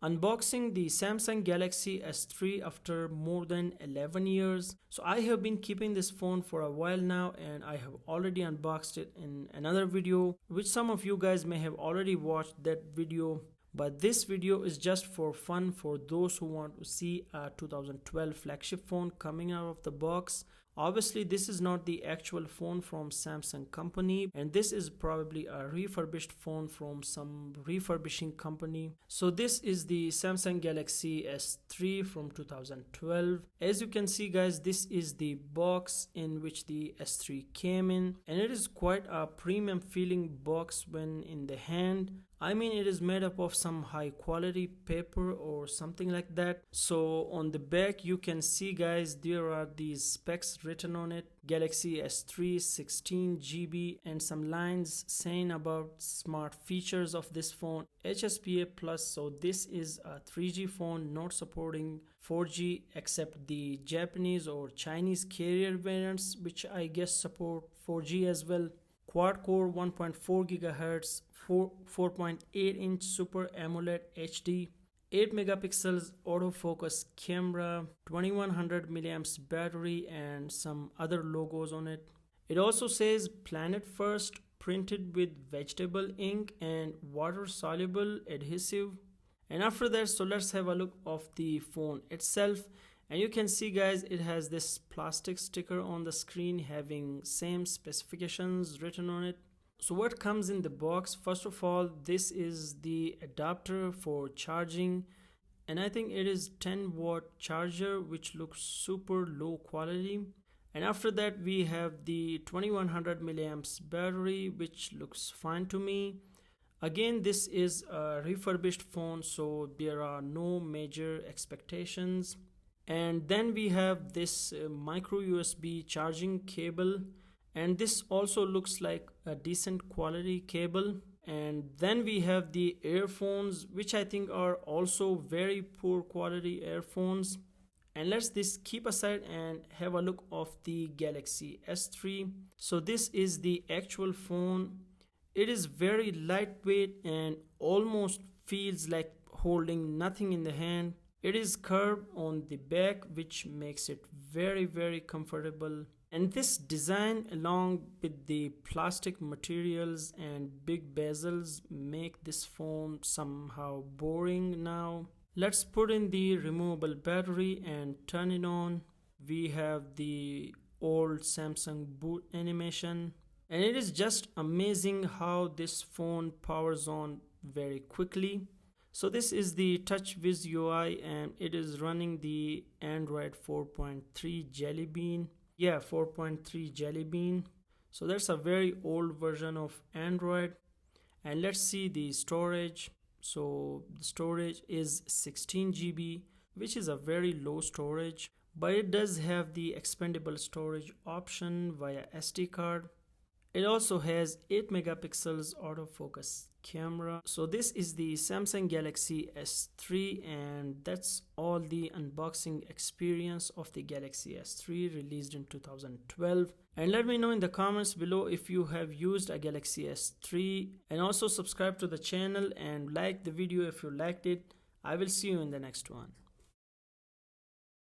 Unboxing the Samsung Galaxy S3 after more than 11 years. So I have been keeping this phone for a while now, and I have already unboxed it in another video, which some of you guys may have already watched that video. But this video is just for fun for those who want to see a 2012 flagship phone coming out of the box. Obviously, this is not the actual phone from Samsung company, and this is probably a refurbished phone from some refurbishing company. So this is the Samsung Galaxy S3 from 2012. As you can see guys, this is the box in which the S3 came in, and it is quite a premium feeling box when in the hand. I mean, it is made up of some high quality paper or something like that. So on the back you can see guys, there are these specs written on it: Galaxy S3 16 GB, and some lines saying about smart features of this phone: HSPA plus. So this is a 3G phone, not supporting 4G except the Japanese or Chinese carrier variants, which I guess support 4G as well. Quad core 1.4 GHz, 4.8-inch Super AMOLED HD, 8 megapixels autofocus camera, 2100 milliamps battery, and some other logos on it. It also says Planet First, printed with vegetable ink and water soluble adhesive. And after that, so let's have a look of the phone itself. And you can see guys, it has this plastic sticker on the screen having same specifications written on it. So what comes in the box? First of all, this is the adapter for charging, and I think it is 10-watt charger, which looks super low quality. And after that we have the 2100 milliamps battery, which looks fine to me. Again, this is a refurbished phone, so there are no major expectations. And then we have this micro USB charging cable, and this also looks like a decent quality cable. And then we have the earphones, which I think are also very poor quality earphones. And let's this keep aside and have a look of the Galaxy S3. So this is the actual phone. It is very lightweight and almost feels like holding nothing in the hand. It is curved on the back, which makes it very comfortable. And this design, along with the plastic materials and big bezels, make this phone somehow boring now. Let's put in the removable battery and turn it on. We have the old Samsung boot animation, and it is just amazing how this phone powers on very quickly. So this is the TouchWiz UI, and it is running the Android 4.3 Jelly Bean. Yeah, 4.3 Jelly Bean. So that's a very old version of Android. And let's see the storage. So the storage is 16 GB, which is a very low storage, but it does have the expandable storage option via SD card. It also has 8 megapixels autofocus camera. So this is the Samsung Galaxy S3, and that's all the unboxing experience of the Galaxy S3 released in 2012. And let me know in the comments below if you have used a Galaxy S3, and also subscribe to the channel and like the video if you liked it. I will see you in the next one.